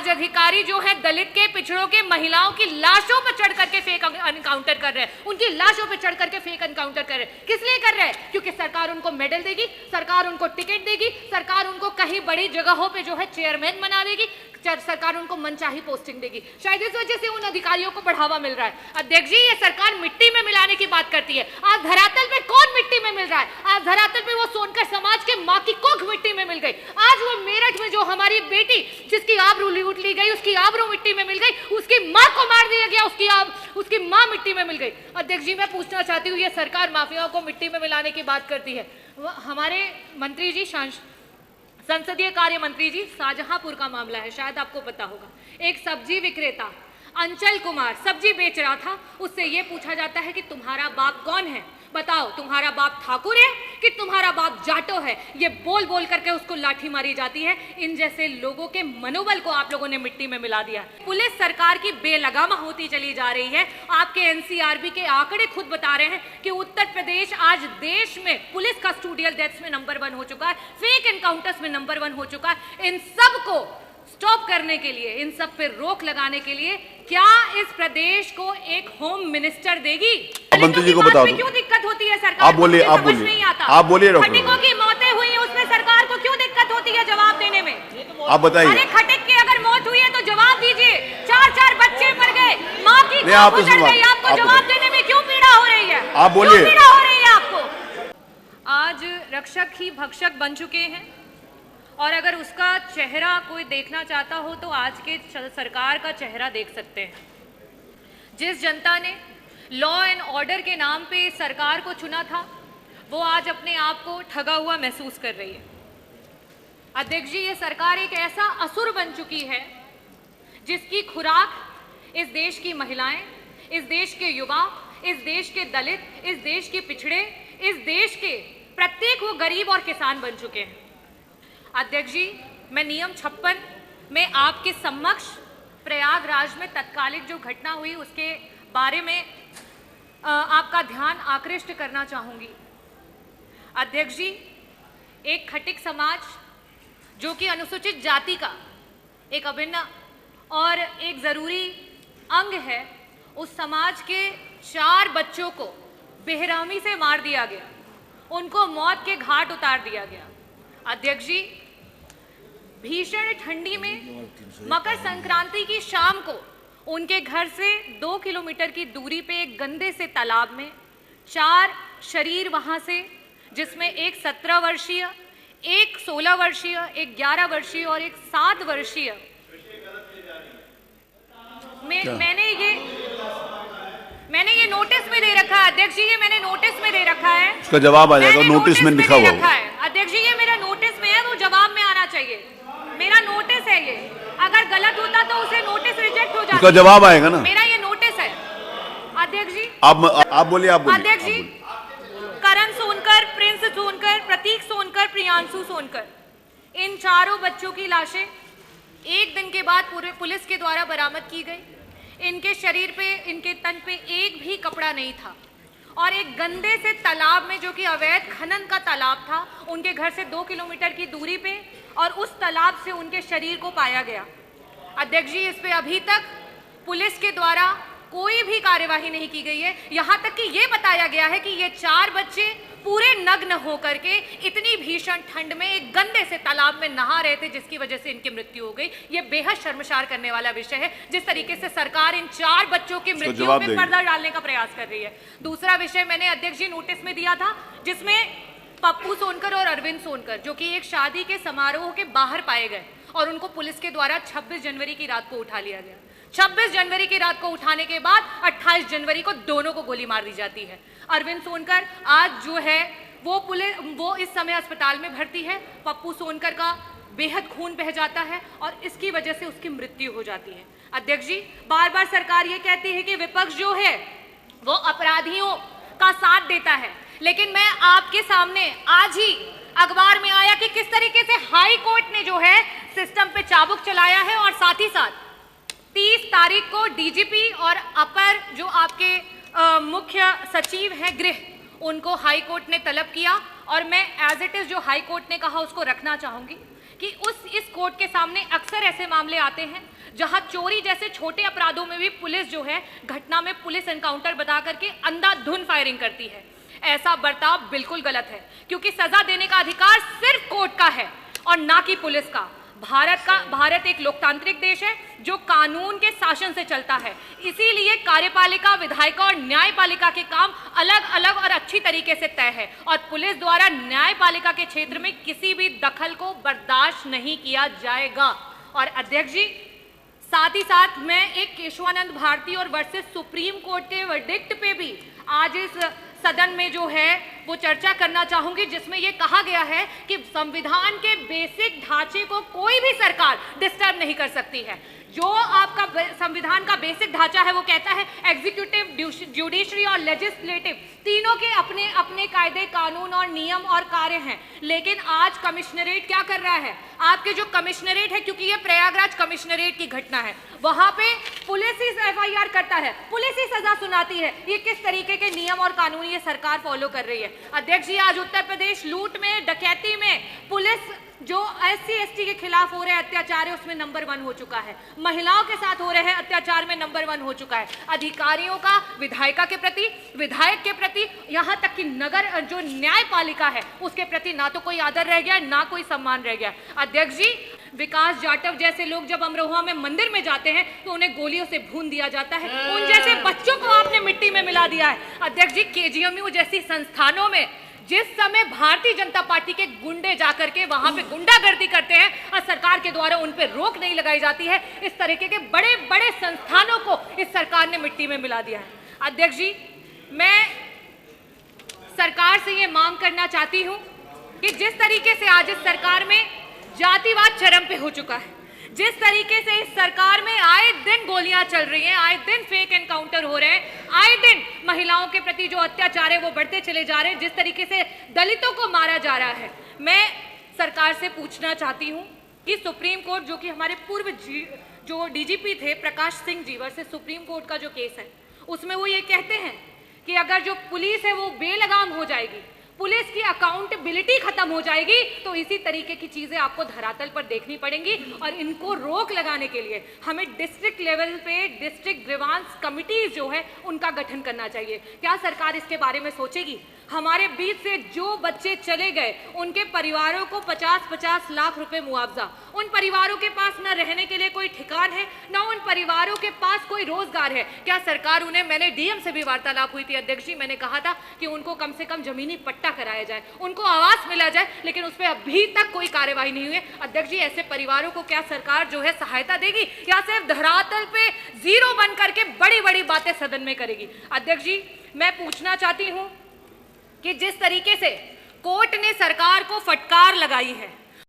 आज अधिकारी जो है दलित के, पिछड़ों के, महिलाओं की लाशों पर चढ़ करके फेक एनकाउंटर कर रहे हैं, उनकी लाशों पर चढ़ करके फेक एनकाउंटर कर रहे हैं। किस लिए कर रहे हैं? क्योंकि सरकार उनको मेडल देगी, सरकार उनको टिकट देगी, सरकार उनको कहीं बड़ी जगहों पे जो है चेयरमैन बना देगी, सरकार उनको मनचाही पोस्टिंग देगी। शायद इस वजह से उन अधिकारियों को बढ़ावा मिल रहा है। अध्यक्ष जी, ये सरकार मिट्टी में मिलाने की बात करती है। आज धरातल पे कौन मिट्टी में मिल रहा है? आज धरातल पे वो सोनकर समाज के मां की कोख मिट्टी में मिल गई। आज वो मेरठ में जो हमारी बेटी जिसकी आबरू लूट ली गई, उसकी आबरू मिट्टी में मिल गई, उसकी मां को मार दिया गया, उसकी मां मिट्टी में मिल गई। अध्यक्ष जी, मैं पूछना चाहती हूँ, ये सरकार माफियाओं को मिट्टी में मिलाने की बात करती है। हमारे मंत्री जी, संसदीय कार्य मंत्री जी, शाहजहांपुर का मामला है, शायद आपको पता होगा। एक सब्जी विक्रेता अंचल कुमार सब्जी बेच रहा था, उससे यह पूछा जाता है कि तुम्हारा बाप कौन है, बताओ तुम्हारा बाप ठाकुर है कि तुम्हारा बाप जाटो है। ये बोल बोल करके उसको लाठी मारी जाती है। इन जैसे लोगों के मनोबल को आप लोगों ने मिट्टी में मिला दिया। पुलिस सरकार की बेलगामा होती चली जा रही है। आपके एनसीआरबी के आंकड़े खुद बता रहे हैं कि उत्तर प्रदेश आज देश में पुलिस कस्टोडियल डेथ्स में नंबर 1 हो चुका है, फेक एनकाउंटर्स में नंबर 1 हो चुका है। इन सब को स्टॉप करने के लिए, इन सब पे रोक लगाने के लिए क्या इस प्रदेश को एक होम मिनिस्टर देगी? मंत्री जी को बता दो क्यों दिक्कत होती है सरकार? आप बोलिए, आप बोलिए, नहीं आता। आप बोलिए। खटिकों की मौतें हुई हैं, उसमें सरकार को क्यों दिक्कत होती है जवाब देने में? आप बताइए। अरे खटिक की अगर मौत हुई है तो जवाब दीजिए। 4 बच्चे मर गए, माँ की नहीं, आप गुजर गई, आपको जवाब देने में क्यों पीड़ा हो रही है? आप बोलिए। क्यों पीड़ा हो रही है आपको? आज रक्षक ही भक्षक बन चुके हैं, और अगर उसका चेहरा कोई देखना चाहता हो तो आज के सरकार का चेहरा देख सकते हैं। जिस जनता ने लॉ एंड ऑर्डर के नाम पे इस सरकार को चुना था, वो आज अपने आप को ठगा हुआ महसूस कर रही है। अध्यक्ष जी, ये सरकार एक ऐसा असुर बन चुकी है जिसकी खुराक इस देश की महिलाएं, इस देश के युवा, इस देश के दलित, इस देश के पिछड़े, इस देश के प्रत्येक वो गरीब और किसान बन चुके हैं। अध्यक्ष जी, मैं नियम 56 में आपके समक्ष प्रयागराज में तत्कालिक जो घटना हुई उसके बारे में आपका ध्यान आकृष्ट करना चाहूंगी। अध्यक्ष जी, एक खटिक समाज जो कि अनुसूचित जाति का एक अभिन्न और एक जरूरी अंग है, उस समाज के 4 बच्चों को बेरहमी से मार दिया गया, उनको मौत के घाट उतार दिया गया। अध्यक्ष जी, भीषण ठंडी में मकर संक्रांति की शाम को उनके घर से 2 किलोमीटर की दूरी पे एक गंदे से तालाब में 4 शरीर वहां से, जिसमें एक 17 वर्षीय, एक 16 वर्षीय, एक 11 वर्षीय और एक 7 वर्षीय, मैंने ये नोटिस में दे रखा है। अध्यक्ष जी, ये मैंने नोटिस में दे रखा है, उसका जवाब आ जाएगा, नोटिस में लिखा हुआ है। अध्यक्ष जी, ये मेरा नोटिस में है, वो जवाब में आना चाहिए। मेरा नोटिस है ये, अगर गलत होता तो उसे नोटिस रिजेक्ट हो जाता। उसका जवाब आएगा ना, मेरा ये नोटिस है। अध्यक्ष जी, आप बोलिए, आप बोलिए। अध्यक्ष जी, करण सोनकर, प्रिंस सोनकर, प्रतीक सोनकर, प्रियांशु सोनकर, इन 4 बच्चों की लाशें 1 दिन के बाद पूरे पुलिस के द्वारा बरामद की गई। इनके शरीर पे, इनके तन पे एक भी कपड़ा नहीं था, और एक गंदे से तालाब में, जो कि अवैध खनन का तालाब था, उनके घर से 2 किलोमीटर की दूरी पे, और उस तालाब से उनके शरीर को पाया गया। अध्यक्ष जी, इस पे अभी तक पुलिस के द्वारा कोई भी कार्यवाही नहीं की गई है। यहां तक कि ये बताया गया है कि ये 4 बच्चे पूरे नग्न होकर के इतनी भीषण ठंड में एक गंदे से तालाब में नहा रहे थे, जिसकी वजह से इनकी मृत्यु हो गई। ये बेहद शर्मसार करने वाला विषय है, जिस तरीके से सरकार इन 4 बच्चों की मृत्यु में पर्दा डालने का प्रयास कर रही है। दूसरा विषय मैंने अध्यक्ष जी नोटिस में दिया था, जिसमें पप्पू सोनकर और अरविंद सोनकर, जो कि एक शादी के समारोह के बाहर पाए गए, और उनको पुलिस के द्वारा 26 जनवरी की रात को उठा लिया गया। 26 जनवरी की रात को उठाने के बाद 28 जनवरी को दोनों को गोली मार दी जाती है। अरविंद सोनकर आज जो है वो इस समय अस्पताल में भर्ती है। पप्पू सोनकर का बेहद खून बह जाता है, और इसकी वजह से उसकी मृत्यु हो जाती है। अध्यक्ष जी, बार बार सरकार ये कहती है कि विपक्ष जो है वो अपराधियों का साथ देता है, लेकिन मैं आपके सामने आज ही अखबार में आया कि किस तरीके से हाई कोर्ट ने जो है सिस्टम पे चाबुक चलाया है, और साथ ही साथ 30 तारीख को डीजीपी और अपर जो आपके मुख्य सचिव हैं गृह, उनको हाई कोर्ट ने तलब किया, और मैं एज इट इज जो हाई कोर्ट ने कहा उसको रखना चाहूंगी कि इस कोर्ट के सामने अक्सर ऐसे मामले आते हैं जहां चोरी जैसे छोटे अपराधों में भी पुलिस जो है घटना में पुलिस एनकाउंटर बता करके अंधाधुंध फायरिंग करती है। ऐसा बर्ताव बिल्कुल गलत है, क्योंकि सजा देने का अधिकार सिर्फ कोर्ट का है और ना कि पुलिस का। भारत एक लोकतांत्रिक देश है जो कानून के शासन से चलता है, इसीलिए कार्यपालिका, विधायिका और न्यायपालिका के काम अलग अलग और अच्छी तरीके से तय है और पुलिस द्वारा न्यायपालिका के क्षेत्र में किसी भी दखल को बर्दाश्त नहीं किया जाएगा। और अध्यक्ष जी, साथ ही साथ मैं एक केशवानंद भारती और वर्सेस सुप्रीम कोर्ट के वर्डिक्ट पे भी आज इस सदन में जो है वो चर्चा करना चाहूंगी, जिसमें ये कहा गया है कि संविधान के बेसिक ढांचे को कोई भी सरकार डिस्टर्ब नहीं कर सकती है। जो आपका संविधान का बेसिक ढांचा है वो कहता है एग्जीक्यूटिव, जुडिशरी और लेजिस्लेटिव तीनों के अपने अपने कायदे, कानून और नियम और कार्य हैं। लेकिन आज कमिश्नरेट क्या कर रहा है? आपके जो कमिश्नरेट है, क्योंकि ये प्रयागराज कमिश्नरेट की घटना है, वहां पे पुलिस ही FIR करता है, पुलिस ही सजा सुनाती है। ये किस तरीके के नियम और कानून ये सरकार फॉलो कर रही है? अध्यक्ष जी, आज उत्तर प्रदेश लूट में, डकैती में पुलिस जो SC ST के खिलाफ हो रहे अत्याचार है उसमें नंबर 1 हो चुका है, महिलाओं के साथ हो रहे हैं अत्याचार में नंबर 1 हो चुका है। अधिकारियों का विधायिका के प्रति, विधायक के प्रति, यहाँ तक कि नगर जो न्यायपालिका है उसके प्रति ना तो कोई आदर रह गया, ना कोई सम्मान रह गया। अध्यक्ष जी, विकास जाटव जैसे लोग जब अमरोहा में मंदिर में जाते हैं तो उन्हें गोलियों से भून दिया जाता है, उन जैसे बच्चों को आपने मिट्टी में मिला दिया है। अध्यक्ष जी, KGMU जैसी संस्थानों में जिस समय भारतीय जनता पार्टी के गुंडे जाकर के वहां पे गुंडागर्दी करते हैं और सरकार के द्वारा उन पे रोक नहीं लगाई जाती है, इस तरीके के बड़े बड़े संस्थानों को इस सरकार ने मिट्टी में मिला दिया है। अध्यक्ष जी, मैं सरकार से ये मांग करना चाहती हूं कि जिस तरीके से आज इस सरकार में जातिवाद चरम पे हो चुका है, जिस तरीके से इस सरकार में आए दिन गोलियां चल रही हैं, आए दिन फेक एनकाउंटर हो रहे हैं, आए दिन महिलाओं के प्रति जो अत्याचार है वो बढ़ते चले जा रहे हैं, जिस तरीके से दलितों को मारा जा रहा है, मैं सरकार से पूछना चाहती हूं कि सुप्रीम कोर्ट, जो कि हमारे पूर्व जो DGP थे Prakash Singh ji versus supreme court का जो केस है, उसमें वो ये कहते हैं कि अगर जो पुलिस है वो बेलगाम हो जाएगी, पुलिस की अकाउंटेबिलिटी खत्म हो जाएगी, तो इसी तरीके की चीजें आपको धरातल पर देखनी पड़ेंगी और इनको रोक लगाने के लिए हमें डिस्ट्रिक्ट लेवल पे डिस्ट्रिक्ट ग्रीवांस कमिटीज जो है उनका गठन करना चाहिए। क्या सरकार इसके बारे में सोचेगी? हमारे बीच से जो बच्चे चले गए उनके परिवारों को 50-50 लाख रुपए मुआवजा, उन परिवारों के पास न रहने के लिए कोई ठिकान है, न उन परिवारों के पास कोई रोजगार है। क्या सरकार उन्हें, मैंने DM से भी वार्तालाप हुई थी अध्यक्ष जी, मैंने कहा था कि उनको कम से कम जमीनी पट्टा कराया जाए, उनको आवास मिला जाए, लेकिन उस पर अभी तक कोई कार्यवाही नहीं हुई है। अध्यक्ष जी, ऐसे परिवारों को क्या सरकार जो है सहायता देगी या सिर्फ धरातल पे जीरो बन करके बड़ी बड़ी बातें सदन में करेगी? अध्यक्ष जी, मैं पूछना चाहती हूं कि जिस तरीके से कोर्ट ने सरकार को फटकार लगाई है,